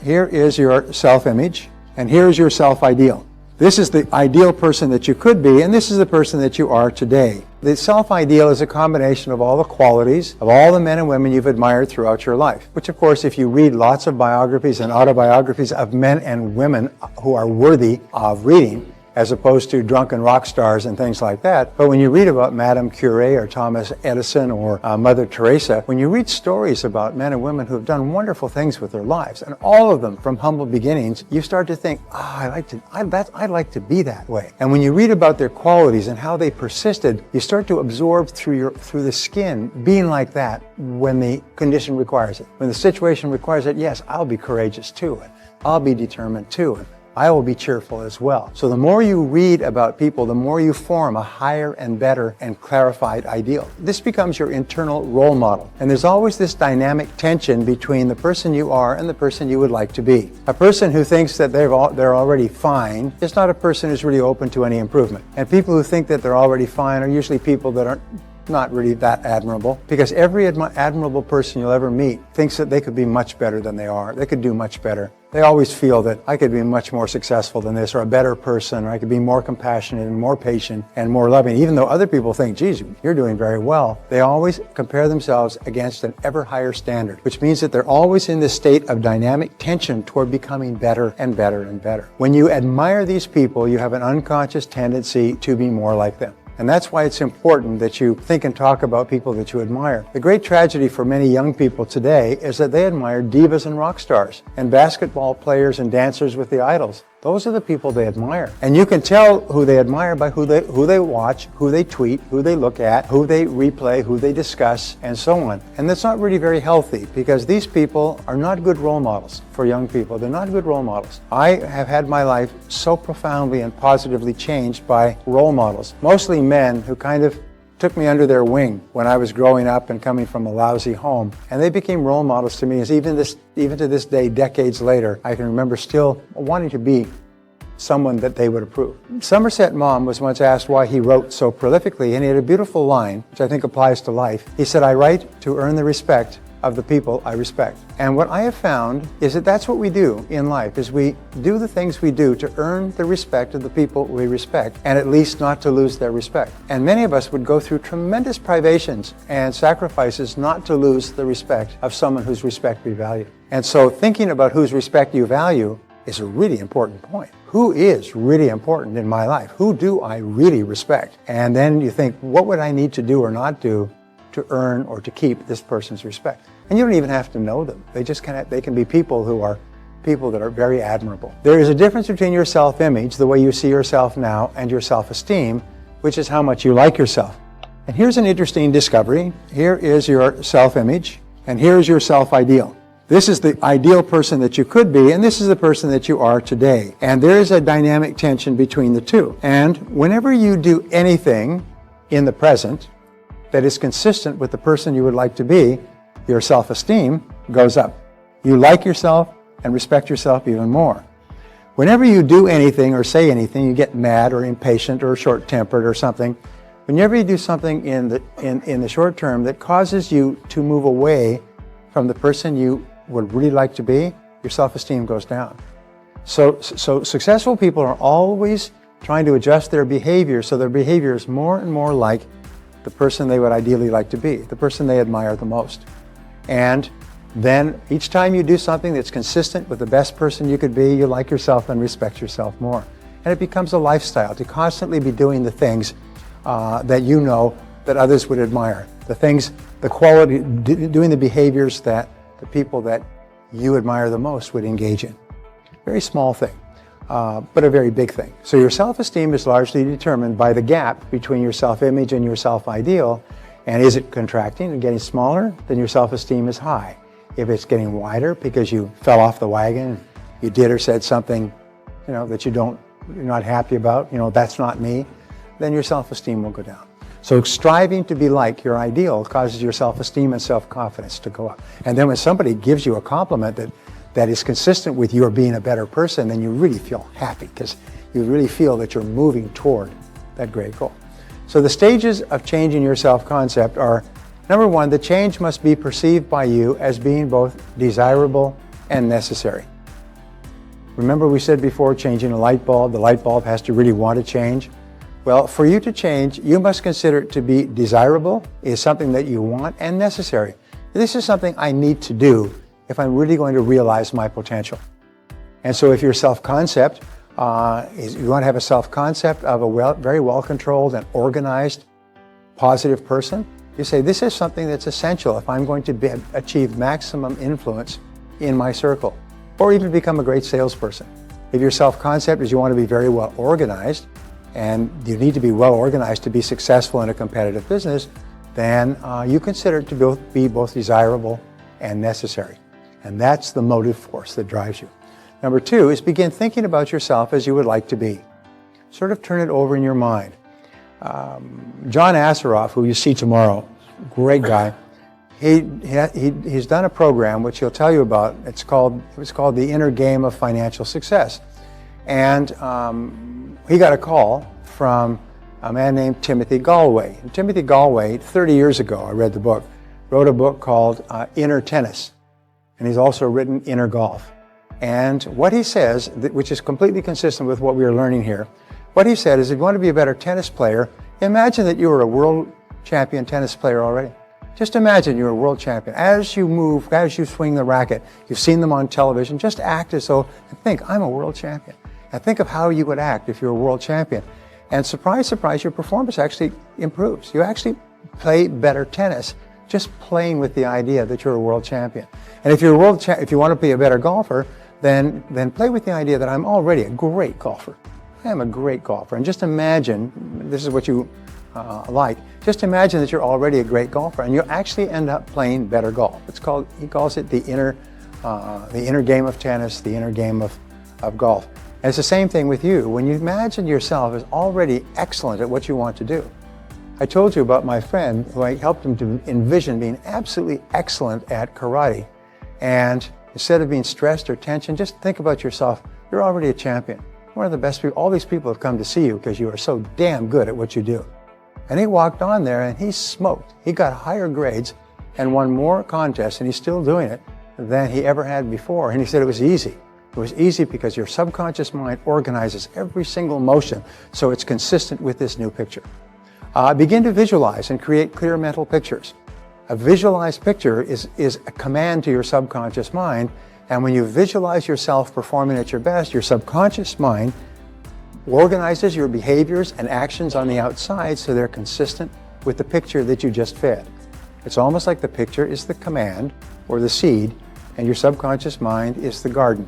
here is your self-image, and here is your self-ideal. This is the ideal person that you could be, and this is the person that you are today. The self-ideal is a combination of all the qualities of all the men and women you've admired throughout your life, which of course, if you read lots of biographies and autobiographies of men and women who are worthy of reading, as opposed to drunken rock stars and things like that. But when you read about Madame Curie or Thomas Edison or Mother Teresa, when you read stories about men and women who have done wonderful things with their lives, and all of them from humble beginnings, you start to think, I'd like to be that way. And when you read about their qualities and how they persisted, you start to absorb through the skin being like that when the condition requires it. When the situation requires it, yes, I'll be courageous too, and I'll be determined too, and I will be cheerful as well. So the more you read about people, the more you form a higher and better and clarified ideal. This becomes your internal role model. And there's always this dynamic tension between the person you are and the person you would like to be. A person who thinks that they're already fine is not a person who's really open to any improvement. And people who think that they're already fine are usually people that aren't not really that admirable, because every admirable person you'll ever meet thinks that they could be much better than they are. They could do much better. They always feel that I could be much more successful than this, or a better person, or I could be more compassionate and more patient and more loving. Even though other people think, geez, you're doing very well, they always compare themselves against an ever higher standard, which means that they're always in this state of dynamic tension toward becoming better and better and better. When you admire these people, you have an unconscious tendency to be more like them. And that's why it's important that you think and talk about people that you admire. The great tragedy for many young people today is that they admire divas and rock stars and basketball players and dancers with the idols. Those are the people they admire. And you can tell who they admire by who they watch, who they tweet, who they look at, who they replay, who they discuss, and so on. And that's not really very healthy, because these people are not good role models for young people. They're not good role models. I have had my life so profoundly and positively changed by role models, mostly men who kind of took me under their wing when I was growing up and coming from a lousy home. And they became role models to me, as even to this day, decades later, I can remember still wanting to be someone that they would approve. Somerset Maugham was once asked why he wrote so prolifically, and he had a beautiful line, which I think applies to life. He said, "I write to earn the respect of the people I respect." And what I have found is that that's what we do in life, is we do the things we do to earn the respect of the people we respect, and at least not to lose their respect. And many of us would go through tremendous privations and sacrifices not to lose the respect of someone whose respect we value. And so thinking about whose respect you value is a really important point. Who is really important in my life? Who do I really respect? And then you think, what would I need to do or not do to earn or to keep this person's respect? And you don't even have to know them. They can be people who are people that are very admirable. There is a difference between your self-image, the way you see yourself now, and your self-esteem, which is how much you like yourself. And here's an interesting discovery. Here is your self-image, and here is your self-ideal. This is the ideal person that you could be, and this is the person that you are today. And there is a dynamic tension between the two. And whenever you do anything in the present that is consistent with the person you would like to be, your self-esteem goes up. You like yourself and respect yourself even more. Whenever you do anything or say anything, you get mad or impatient or short-tempered or something. Whenever you do something in the short term that causes you to move away from the person you would really like to be, your self-esteem goes down. So successful people are always trying to adjust their behavior so their behavior is more and more like the person they would ideally like to be, the person they admire the most. And then each time you do something that's consistent with the best person you could be, you like yourself and respect yourself more. And it becomes a lifestyle to constantly be doing the things that you know that others would admire. The things, the quality, doing the behaviors that the people that you admire the most would engage in. Very small thing, but a very big thing. So your self-esteem is largely determined by the gap between your self-image and your self-ideal. And is it contracting and getting smaller? Then your self-esteem is high. If it's getting wider because you fell off the wagon, you did or said something, that you're not happy about, that's not me, then your self-esteem will go down. So striving to be like your ideal causes your self-esteem and self-confidence to go up. And then when somebody gives you a compliment that is consistent with your being a better person, then you really feel happy, because you really feel that you're moving toward that great goal. So the stages of changing your self-concept are, number one, the change must be perceived by you as being both desirable and necessary. Remember we said before, changing a light bulb, the light bulb has to really want to change. Well, for you to change, you must consider it to be desirable, is something that you want, and necessary. This is something I need to do if I'm really going to realize my potential. And so if your self-concept, you want to have a self-concept of a very well-controlled and organized, positive person, you say, this is something that's essential if I'm going to achieve maximum influence in my circle, or even become a great salesperson. If your self-concept is you want to be very well organized, and you need to be well organized to be successful in a competitive business, then you consider it to be both desirable and necessary. And that's the motive force that drives you. Number two is begin thinking about yourself as you would like to be. Sort of turn it over in your mind. John Asseroff, who you see tomorrow, great guy, he's done a program which he'll tell you about. It's called The Inner Game of Financial Success. And he got a call from a man named Timothy Galway. And Timothy Galway, 30 years ago, I read the book, wrote a book called Inner Tennis. And he's also written Inner Golf. And what he says, which is completely consistent with what we are learning here, what he said is if you want to be a better tennis player, imagine that you were a world champion tennis player already. Just imagine you're a world champion. As you move, as you swing the racket, you've seen them on television, just act as though, and think, I'm a world champion. And think of how you would act if you're a world champion. And surprise, surprise, your performance actually improves. You actually play better tennis just playing with the idea that you're a world champion. And if you're if you want to be a better golfer, then play with the idea that I'm already a great golfer. I am a great golfer. And just imagine, this is what you like, just imagine that you're already a great golfer and you'll actually end up playing better golf. He calls it the inner game of tennis, the inner game of golf. And it's the same thing with you. When you imagine yourself as already excellent at what you want to do. I told you about my friend who I helped him to envision being absolutely excellent at karate. And instead of being stressed or tension, just think about yourself. You're already a champion. One of the best people. All these people have come to see you because you are so damn good at what you do. And he walked on there and he smoked. He got higher grades and won more contests, and he's still doing it, than he ever had before. And he said it was easy. It was easy because your subconscious mind organizes every single motion so it's consistent with this new picture. Begin to visualize and create clear mental pictures. A visualized picture is a command to your subconscious mind, and when you visualize yourself performing at your best, your subconscious mind organizes your behaviors and actions on the outside so they're consistent with the picture that you just fed. It's almost like the picture is the command or the seed, and your subconscious mind is the garden.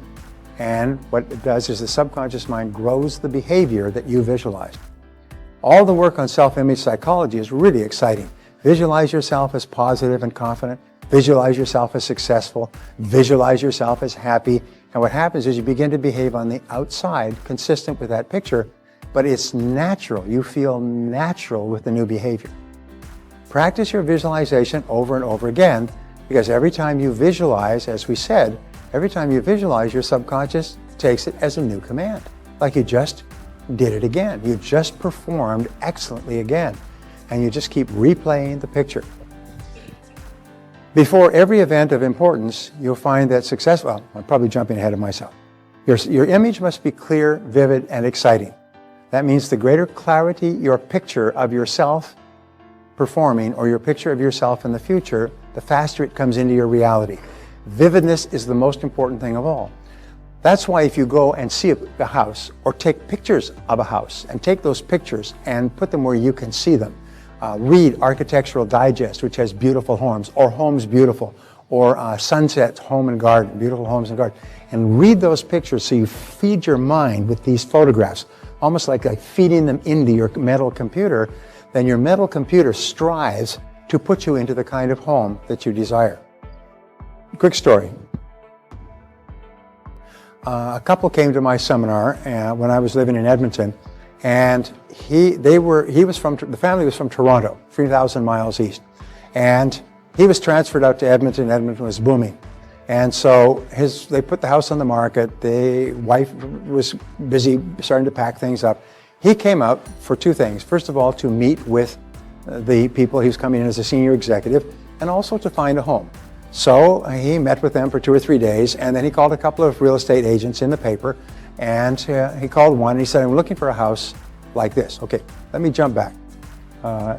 And what it does is the subconscious mind grows the behavior that you visualized. All the work on self-image psychology is really exciting. Visualize yourself as positive and confident. Visualize yourself as successful. Visualize yourself as happy. And what happens is you begin to behave on the outside consistent with that picture, but it's natural. You feel natural with the new behavior. Practice your visualization over and over again, because every time you visualize, as we said, every time you visualize, your subconscious takes it as a new command. Like you just did it again. You just performed excellently again. And you just keep replaying the picture. Before every event of importance, you'll find that success, well, I'm probably jumping ahead of myself. Your image must be clear, vivid, and exciting. That means the greater clarity your picture of yourself performing or your picture of yourself in the future, the faster it comes into your reality. Vividness is the most important thing of all. That's why if you go and see a house or take pictures of a house and take those pictures and put them where you can see them, read Architectural Digest, which has beautiful homes, or Homes Beautiful, or Sunsets Home and Garden, Beautiful Homes and Garden, and read those pictures so you feed your mind with these photographs, almost like feeding them into your mental computer. Then your mental computer strives to put you into the kind of home that you desire. Quick story. A couple came to my seminar when I was living in Edmonton, and the family was from Toronto, 3,000 miles east, and he was transferred out to Edmonton. Edmonton was booming, and so they put the house on the market. The wife was busy starting to pack things up. He came out for two things. First of all, to meet with the people he was coming in as a senior executive, and also to find a home. So he met with them for 2 or 3 days, and then he called a couple of real estate agents in the paper, and he called one and he said, I'm looking for a house like this. Okay, let me jump back.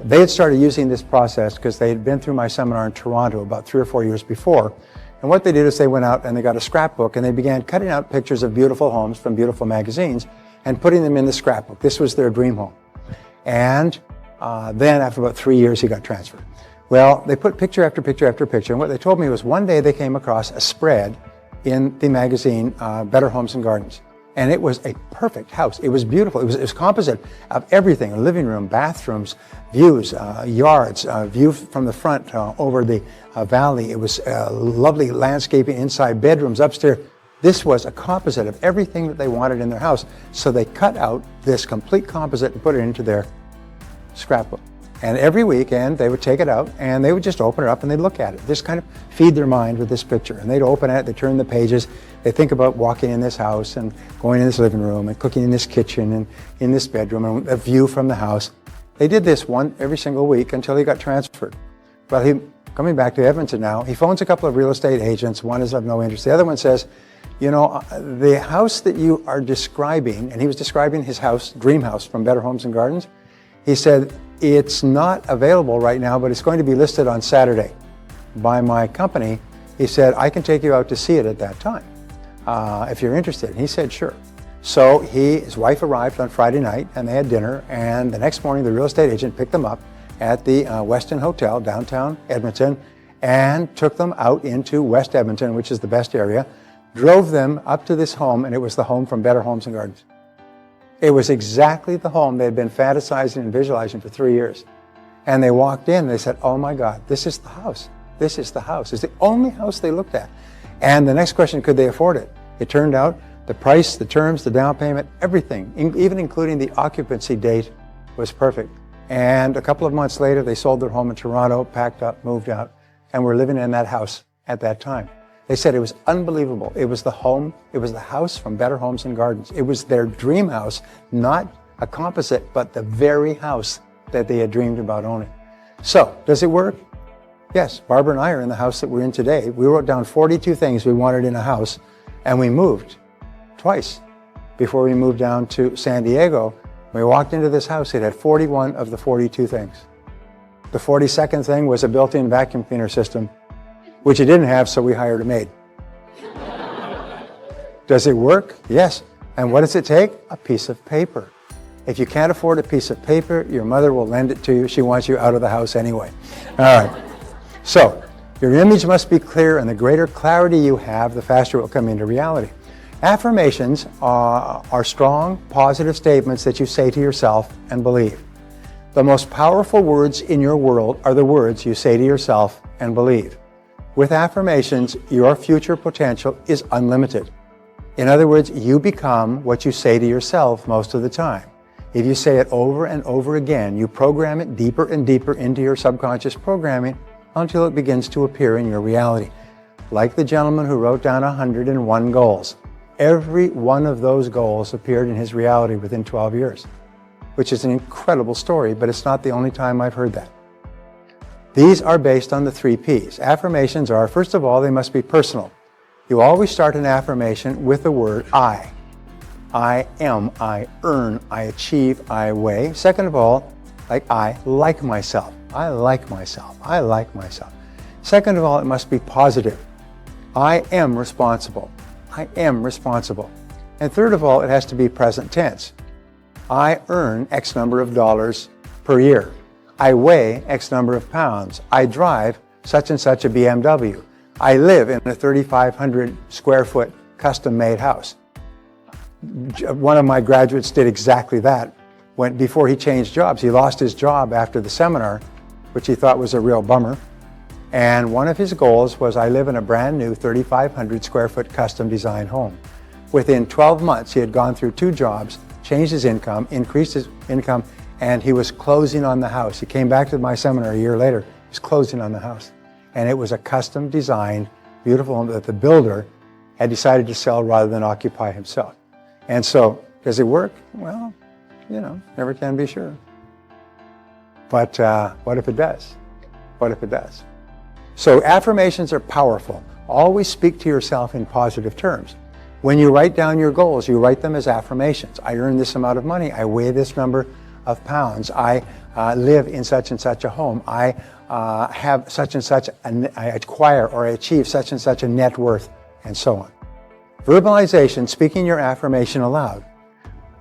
They had started using this process because they had been through my seminar in Toronto about 3 or 4 years before. And what they did is they went out and they got a scrapbook and they began cutting out pictures of beautiful homes from beautiful magazines and putting them in the scrapbook. This was their dream home. And then after about 3 years, he got transferred. Well, they put picture after picture after picture. And what they told me was one day they came across a spread in the magazine, Better Homes and Gardens. And it was a perfect house. It was beautiful. It was composite of everything, a living room, bathrooms, views, yards, view from the front over the valley. It was lovely landscaping inside, bedrooms, upstairs. This was a composite of everything that they wanted in their house. So they cut out this complete composite and put it into their scrapbook. And every weekend they would take it out and they would just open it up and they'd look at it. Just kind of feed their mind with this picture. And they'd open it, they'd turn the pages, they think about walking in this house and going in this living room and cooking in this kitchen and in this bedroom and a view from the house. They did this every single week until he got transferred. But he, coming back to Edmonton now, he phones a couple of real estate agents. One is of no interest. The other one says, you know, the house that you are describing, and he was describing his house, dream house from Better Homes and Gardens. He said, it's not available right now, but it's going to be listed on Saturday by my company. He said, I can take you out to see it at that time if you're interested. And he said, sure. So his wife arrived on Friday night and they had dinner, and the next morning the real estate agent picked them up at the Westin Hotel, downtown Edmonton, and took them out into West Edmonton, which is the best area, drove them up to this home, and it was the home from Better Homes and Gardens. It was exactly the home they had been fantasizing and visualizing for 3 years. And they walked in and they said, oh my God, this is the house. This is the house. It's the only house they looked at. And the next question, could they afford it? It turned out the price, the terms, the down payment, everything, even including the occupancy date, was perfect. And a couple of months later, they sold their home in Toronto, packed up, moved out, and were living in that house at that time. They said it was unbelievable. It was the home, it was the house from Better Homes and Gardens. It was their dream house, not a composite, but the very house that they had dreamed about owning. So, does it work? Yes, Barbara and I are in the house that we're in today. We wrote down 42 things we wanted in a house, and we moved twice. Before we moved down to San Diego, we walked into this house, it had 41 of the 42 things. The 42nd thing was a built-in vacuum cleaner system, which it didn't have, so we hired a maid. Does it work? Yes. And what does it take? A piece of paper. If you can't afford a piece of paper, your mother will lend it to you. She wants you out of the house anyway. All right. So, your image must be clear, and the greater clarity you have, the faster it will come into reality. Affirmations are strong, positive statements that you say to yourself and believe. The most powerful words in your world are the words you say to yourself and believe. With affirmations, your future potential is unlimited. In other words, you become what you say to yourself most of the time. If you say it over and over again, you program it deeper and deeper into your subconscious programming until it begins to appear in your reality. Like the gentleman who wrote down 101 goals. Every one of those goals appeared in his reality within 12 years, which is an incredible story, but it's not the only time I've heard that. These are based on the 3 Ps. Affirmations are, first of all, they must be personal. You always start an affirmation with the word I. I am, I earn, I achieve, I weigh. Second of all, I like myself. I like myself. I like myself. Second of all, it must be positive. I am responsible. I am responsible. And third of all, it has to be present tense. I earn X number of dollars per year. I weigh X number of pounds. I drive such and such a BMW. I live in a 3,500 square foot custom-made house. One of my graduates did exactly that. Before he changed jobs, he lost his job after the seminar, which he thought was a real bummer. And one of his goals was, I live in a brand new 3,500 square foot custom design home. Within 12 months, he had gone through 2 jobs, changed his income, increased his income, and he was closing on the house. He came back to my seminar a year later. He was closing on the house. And it was a custom designed, beautiful home that the builder had decided to sell rather than occupy himself. And so, does it work? Well, you know, never can be sure. But what if it does? What if it does? So affirmations are powerful. Always speak to yourself in positive terms. When you write down your goals, you write them as affirmations. I earn this amount of money. I weigh this number of pounds. I live in such and such a home. I have such and such, I acquire or I achieve such and such a net worth, and so on. Verbalization, speaking your affirmation aloud.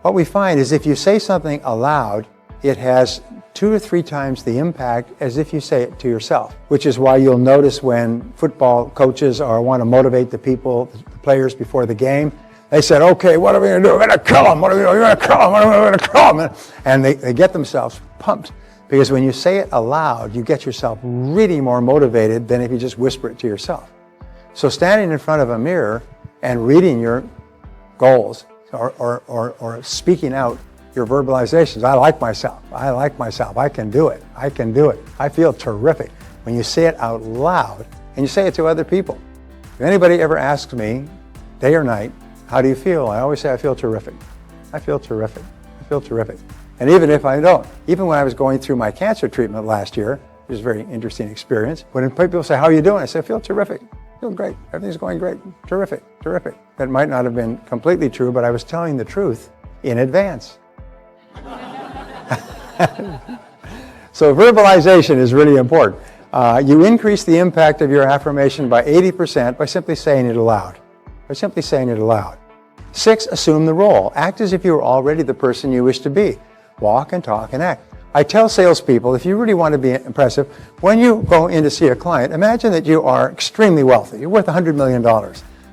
What we find is if you say something aloud, it has 2 to 3 times the impact as if you say it to yourself, which is why you'll notice when football coaches want to motivate the people, the players before the game, they said, okay, what are we going to do? We're going to kill them. What are we going to kill them? What are we going to kill them? And they get themselves pumped, because when you say it aloud, you get yourself really more motivated than if you just whisper it to yourself. So standing in front of a mirror and reading your goals or speaking out your verbalizations. I like myself. I like myself. I can do it. I can do it. I feel terrific. When you say it out loud and you say it to other people. If anybody ever asks me, day or night, how do you feel? I always say I feel terrific. I feel terrific. I feel terrific. And even if I don't, even when I was going through my cancer treatment last year, it was a very interesting experience. When people say, how are you doing? I say, I feel terrific. I feel great. Everything's going great. Terrific. Terrific. That might not have been completely true, but I was telling the truth in advance. So verbalization is really important. You increase the impact of your affirmation by 80% by simply saying it aloud. By simply saying it aloud. 6, assume the role. Act as if you were already the person you wish to be. Walk and talk and act. I tell salespeople, if you really want to be impressive, when you go in to see a client, imagine that you are extremely wealthy. You're worth $100 million.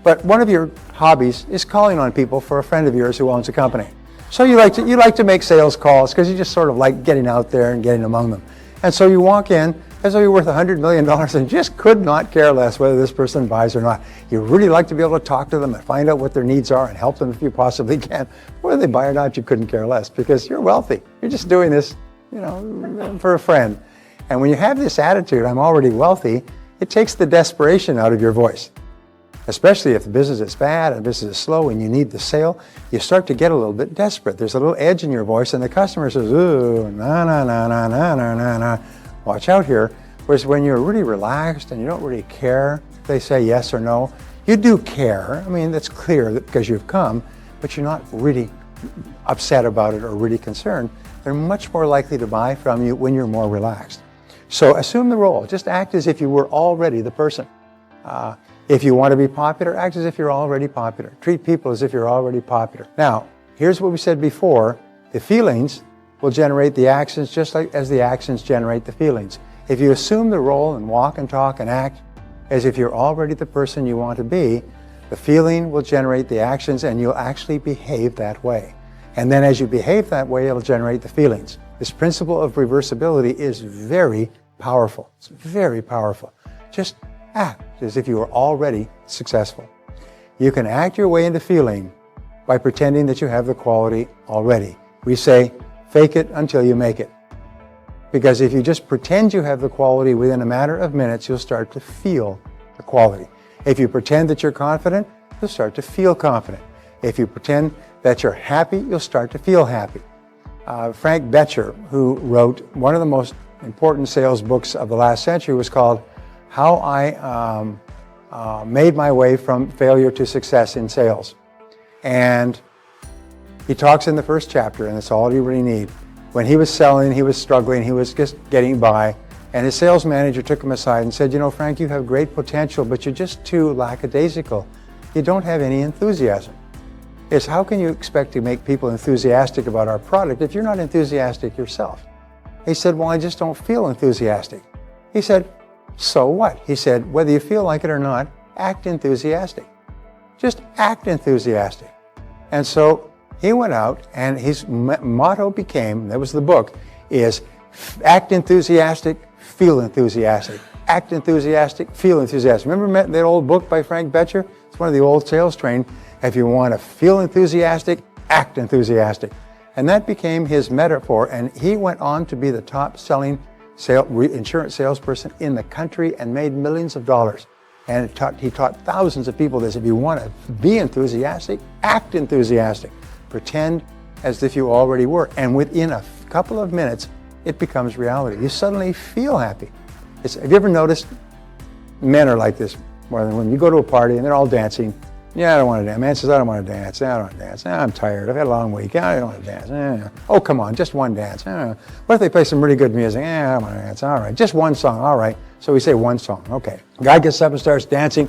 But one of your hobbies is calling on people for a friend of yours who owns a company. So you like to make sales calls because you just sort of like getting out there and getting among them. And so you walk in as though you're worth $100 million and just could not care less whether this person buys or not. You really like to be able to talk to them and find out what their needs are and help them if you possibly can. Whether they buy or not, you couldn't care less because you're wealthy. You're just doing this, for a friend. And when you have this attitude, I'm already wealthy, it takes the desperation out of your voice. Especially if the business is bad and the business is slow and you need the sale, you start to get a little bit desperate. There's a little edge in your voice and the customer says, ooh, na, na, na, na, na, na, na, na. Watch out here. Whereas when you're really relaxed and you don't really care if they say yes or no, you do care. I mean, that's clear because you've come, but you're not really upset about it or really concerned. They're much more likely to buy from you when you're more relaxed. So assume the role. Just act as if you were already the person. If you want to be popular, act as if you're already popular. Treat people as if you're already popular. Now, here's what we said before. The feelings will generate the actions just like as the actions generate the feelings. If you assume the role and walk and talk and act as if you're already the person you want to be, the feeling will generate the actions and you'll actually behave that way. And then as you behave that way, it'll generate the feelings. This principle of reversibility is very powerful. It's very powerful. Just act as if you were already successful. You can act your way into feeling by pretending that you have the quality already. We say, fake it until you make it. Because if you just pretend you have the quality within a matter of minutes, you'll start to feel the quality. If you pretend that you're confident, you'll start to feel confident. If you pretend that you're happy, you'll start to feel happy. Frank Bettger, who wrote one of the most important sales books of the last century, was called How I Made My Way from Failure to Success in Sales. And he talks in the first chapter, and that's all you really need. When he was selling, he was struggling, he was just getting by, and his sales manager took him aside and said, Frank, you have great potential, but you're just too lackadaisical. You don't have any enthusiasm. It's how can you expect to make people enthusiastic about our product if you're not enthusiastic yourself? He said, well, I just don't feel enthusiastic. He said, so what? He said, whether you feel like it or not, act enthusiastic. Just act enthusiastic. And so he went out and his motto became, that was the book, is act enthusiastic, feel enthusiastic. Act enthusiastic, feel enthusiastic. Remember that old book by Frank Bettger? It's one of the old sales training. If you want to feel enthusiastic, act enthusiastic. And that became his metaphor, and he went on to be the top-selling insurance salesperson in the country and made millions of dollars. And he taught thousands of people this. If you want to be enthusiastic, act enthusiastic. Pretend as if you already were. And within a couple of minutes, it becomes reality. You suddenly feel happy. Have you ever noticed men are like this more than women. You go to a party and they're all dancing. Yeah, I don't want to dance. Man says, I don't want to dance. Yeah, I don't want to dance. I'm tired. I've had a long week. I don't want to dance. Oh, come on, just one dance. What if they play some really good music? I don't want to dance. All right, just one song. All right. So we say one song. Okay. Guy gets up and starts dancing.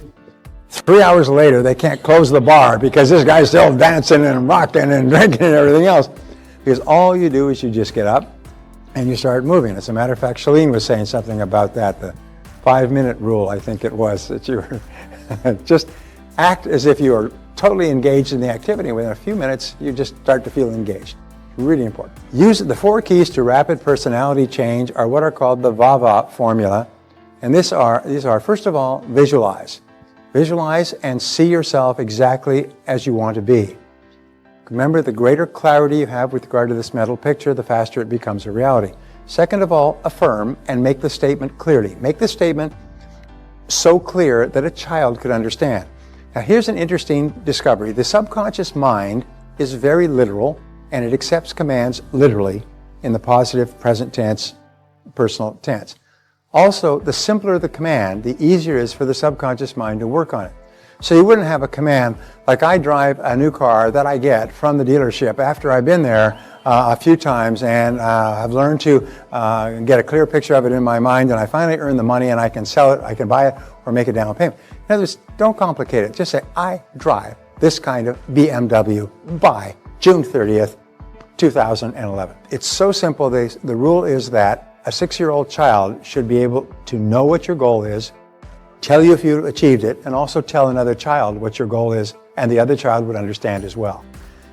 3 hours later, they can't close the bar because this guy's still dancing and rocking and drinking and everything else. Because all you do is you just get up and you start moving. As a matter of fact, Shalene was saying something about that, the 5-minute rule, I think it was, that you were just act as if you are totally engaged in the activity. Within a few minutes, you just start to feel engaged. Really important. Use the 4 keys to rapid personality change are what are called the VAVA Formula. And these are, first of all, visualize. Visualize and see yourself exactly as you want to be. Remember, the greater clarity you have with regard to this mental picture, the faster it becomes a reality. Second of all, affirm and make the statement clearly. Make the statement so clear that a child could understand. Now, here's an interesting discovery. The subconscious mind is very literal, and it accepts commands literally in the positive, present tense, personal tense. Also, the simpler the command, the easier it is for the subconscious mind to work on it. So you wouldn't have a command like I drive a new car that I get from the dealership after I've been there a few times and have learned to get a clear picture of it in my mind, and I finally earn the money and I can sell it, I can buy it, or make a down payment. In other words, don't complicate it. Just say, I drive this kind of BMW by June 30th, 2011. It's so simple. The rule is that a 6-year-old child should be able to know what your goal is, tell you if you achieved it, and also tell another child what your goal is, and the other child would understand as well.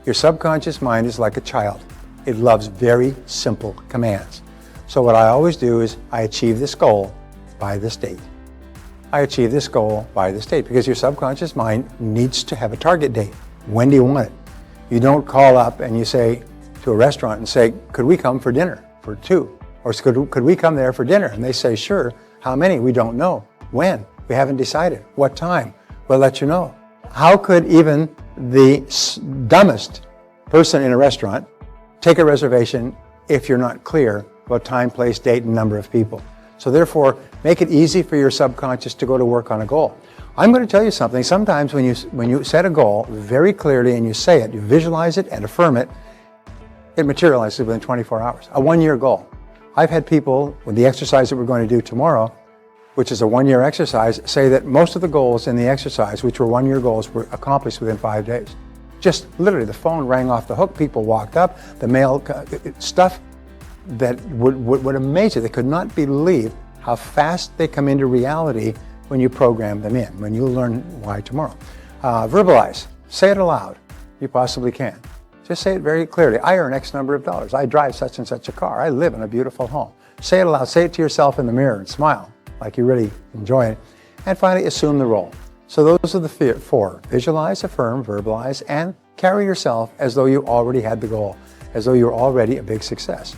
Your subconscious mind is like a child. It loves very simple commands. So what I always do is I achieve this goal by this date. I achieve this goal by this date, because your subconscious mind needs to have a target date. When do you want it? You don't call up and you say to a restaurant and say, could we come for dinner for 2? Or could we come there for dinner? And they say, sure. How many? We don't know. When? We haven't decided. What time? We'll let you know. How could even the dumbest person in a restaurant take a reservation if you're not clear about time, place, date, and number of people? So therefore, make it easy for your subconscious to go to work on a goal. I'm going to tell you something. Sometimes when you set a goal very clearly and you say it, you visualize it and affirm it, it materializes within 24 hours. A 1-year goal. I've had people, with the exercise that we're going to do tomorrow, which is a 1-year exercise, say that most of the goals in the exercise, which were 1-year goals, were accomplished within 5 days. Just literally, the phone rang off the hook, people walked up, the mail, stuff that would amaze you. They could not believe how fast they come into reality when you program them in, when you learn why tomorrow. Verbalize, say it aloud. You possibly can. Just say it very clearly. I earn X number of dollars. I drive such and such a car. I live in a beautiful home. Say it aloud. Say it to yourself in the mirror and smile like you really enjoy it. And finally, assume the role. So those are the 4. Visualize, affirm, verbalize, and carry yourself as though you already had the goal, as though you're already a big success.